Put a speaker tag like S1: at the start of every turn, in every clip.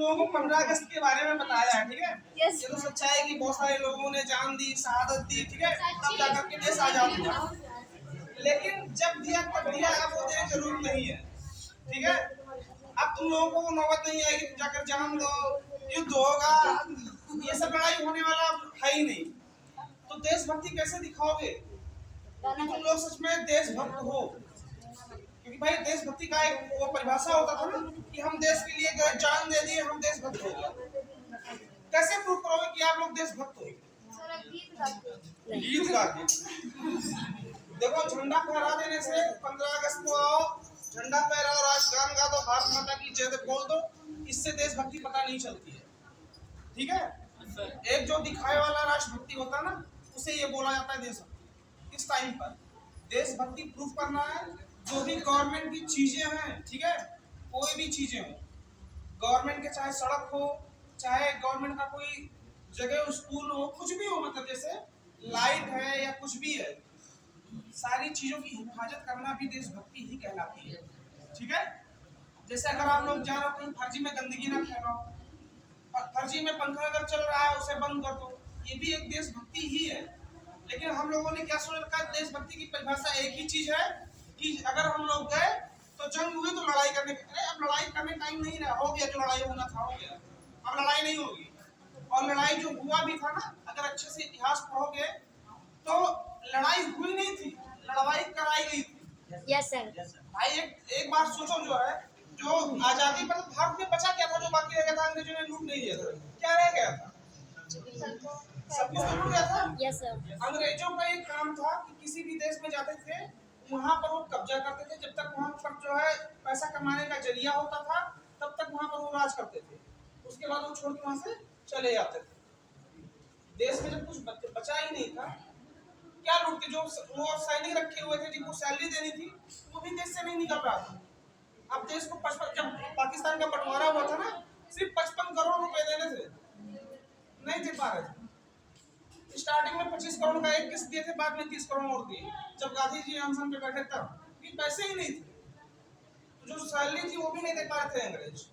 S1: लोगों को 15 अगस्त के बारे में बताया है, ठीक है।
S2: Yes.
S1: ये तो सच्चाई है कि बहुत सारे लोगों ने जान दी, शहादत दी, ठीक है, तब जाकर के देश आजाद हुआ। लेकिन जब दिया तब दिया, अब वो देने जरूरी नहीं है, ठीक है। अब तुम लोगों को वो नौबत नहीं आएगी तुम जाकर जान दो, युद्ध होगा, ये सब लड़ाई होने वाला है ही नहीं। तो देशभक्ति कैसे दिखाओगे कि तुम लोग सच में देशभक्त हो? क्योंकि भाई देशभक्ति का एक वो परिभाषा होता था ना कि हम देश के लिए जान दे दिए, हम देशभक्त हो गए। कैसे प्रूव करोगे कि आप लोग देशभक्त हो? गीत गा के देखो, झंडा फहरा देने से 15 अगस्त को आओ, झंडा फहराओ, राष्ट्रगान गा दो, भारत माता की जय बोल दो, इससे देशभक्ति पता नहीं चलती है, ठीक है। एक जो दिखाए वाला राष्ट्रभक्ति होता है ना, उसे ये बोला जाता है देशभक्ति। इस टाइम पर देशभक्ति प्रूफ करना है, जो भी गवर्नमेंट की चीजें हैं, ठीक है, कोई भी चीजें हो, गवर्नमेंट के चाहे सड़क हो, चाहे गवर्नमेंट का कोई जगह स्कूल हो, कुछ भी हो, मतलब जैसे लाइट है या कुछ भी है, सारी चीजों की हिफाजत करना भी देशभक्ति ही कहलाती है, ठीक है। जैसे अगर आप लोग जा रहे हो कहीं, फर्जी में गंदगी ना फैलाओ, और फर्जी में पंखा अगर चल रहा है उसे बंद कर दो, ये भी एक देशभक्ति ही है। लेकिन हम लोगों ने क्या सोच रखा है, देशभक्ति की परिभाषा एक ही चीज है कि अगर हम लोग गए तो जंग हुई तो लड़ाई करने, अरे अब लड़ाई करने टाइम नहीं रहा, हो गया, जो लड़ाई होना था हो गया, अब लड़ाई नहीं होगी। और लड़ाई जो हुआ भी था ना, अगर अच्छे से इतिहास पढ़ोगे तो लड़ाई हुई नहीं थी, लड़ाई कराई गई थी।
S2: Yes sir.
S1: भाई एक बार सोचो, जो है जो आजादी पर भारत में बचा क्या था, जो बाकी रह गया था, अंग्रेजों ने लूट नहीं लिया था, क्या रह गया था? सब कुछ तो लूट गया था।
S2: Yes sir.
S1: अंग्रेजों का एक काम था कि किसी भी देश में जाते थे, वहां पर वो कब्जा करते थे, जब तक वहां पर जो है पैसा कमाने का जरिया होता था, तब तक वहां पर वो राज करते थे। उसके बाद वो छोड़ के वहां से चले जाते थे। देश में जब कुछ बचा ही नहीं था, क्या लूटते? जो वो सैनिक रखे हुए थे जिनको सैलरी देनी थी, वो भी देश से नहीं निकल रहा था। अब देश को 55, जब पाकिस्तान का बंटवारा हुआ था ना, सिर्फ 55 करोड़ रुपए देने थे, नहीं दे पा रहे थे। स्टार्टिंग में 25 करोड़ का एक किस्त दिए थे, बाद में 30 करोड़ और दिए, जब गांधी जी अनशन पे बैठे तब। ये पैसे ही नहीं थे, तो जो सैलरी थी वो भी नहीं दे पा रहे थे अंग्रेज।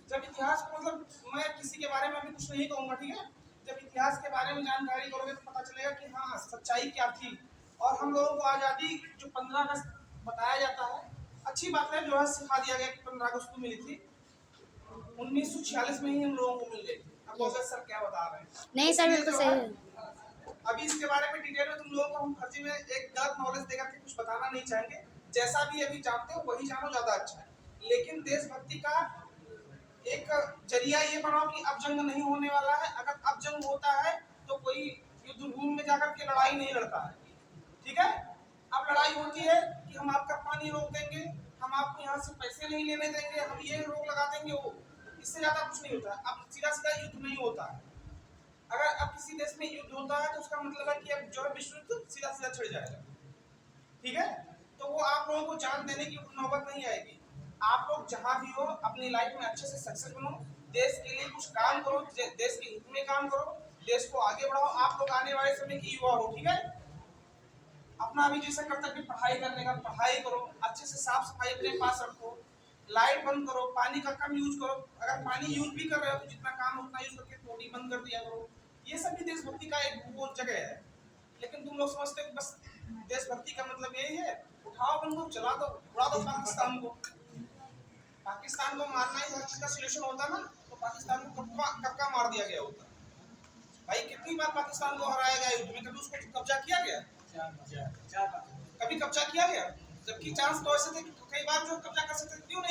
S1: जब इतिहास को, मतलब मैं किसी के बारे में अभी कुछ नहीं कहूंगा, ठीक है, जब इतिहास के बारे में जानकारी करोगे तो पता चलेगा कि हाँ सच्चाई क्या थी। और हम लोगों को आज़ादी जो 15 अगस्त बताया जाता है, अच्छी बात है, जो है सिखा दिया गया कि 15 अगस्त को मिली थी, 1946 में ही हम लोगों को मिल गई। अब बोले सर क्या बता रहे हैं?
S2: नहीं सर, बिल्कुल सही है।
S1: अभी इसके बारे में डिटेल में तुम लोगों को हम फर्जी में एक गलत नॉलेज देकर के कुछ बताना नहीं चाहेंगे। जैसा भी अभी जानते हो वही जानो, ज्यादा अच्छा है। लेकिन देशभक्ति का एक जरिया ये बनाओ कि अब जंग नहीं होने वाला है। अगर अब जंग होता है तो कोई युद्ध भूमि में जाकर के लड़ाई नहीं लड़ता है, ठीक है। अब लड़ाई होती है कि हम आपका पानी रोक देंगे, हम आपको यहाँ से पैसे नहीं लेने देंगे, हम ये रोक लगा देंगे, वो इससे ज्यादा कुछ नहीं होता। अब सीधा सीधा युद्ध नहीं होता है। अगर अब किसी देश में युद्ध होता है तो उसका मतलब है कि अब जो है विश्व युद्ध सीधा सीधा छिड़ जाएगा, ठीक है। तो वो आप लोगों को जान देने की नौबत नहीं आएगी। आप लोग जहाँ भी हो अपनी लाइफ में अच्छे से सक्सेस बनो, देश के लिए कुछ काम करो, देश के हित में काम करो, देश को आगे बढ़ाओ। आप लोग आने वाले समय की युवा हो, ठीक है। अपना अभी जैसा कर्तव्य पढ़ाई करने का, पढ़ाई करो, अच्छे से साफ सफाई अपने पास रखो, लाइट बंद करो, पानी का कम यूज करो। अगर पानी यूज भी कर रहे हो तो जितना काम उतना यूज करके टोटी बंद कर दिया करो। ये सभी देशभक्ति का एक वो जगह है। लेकिन तुम लोग समझते हो कि बस देशभक्ति का मतलब यही है, उठाओ बंदूक चला दो, उड़ा दो पाकिस्तान को। पाकिस्तान को मारना ही हर चीज का सोल्यूशन होता ना, तो पाकिस्तान को कब का मार दिया गया होता। भाई कितनी बार पाकिस्तान को हराया गया युद्ध में, कभी उसको कब्जा किया गया? कभी कब्जा किया गया? जबकि चांस तो ऐसे थे कि कई बार जो कब्जा कर सकते, क्यों नहीं?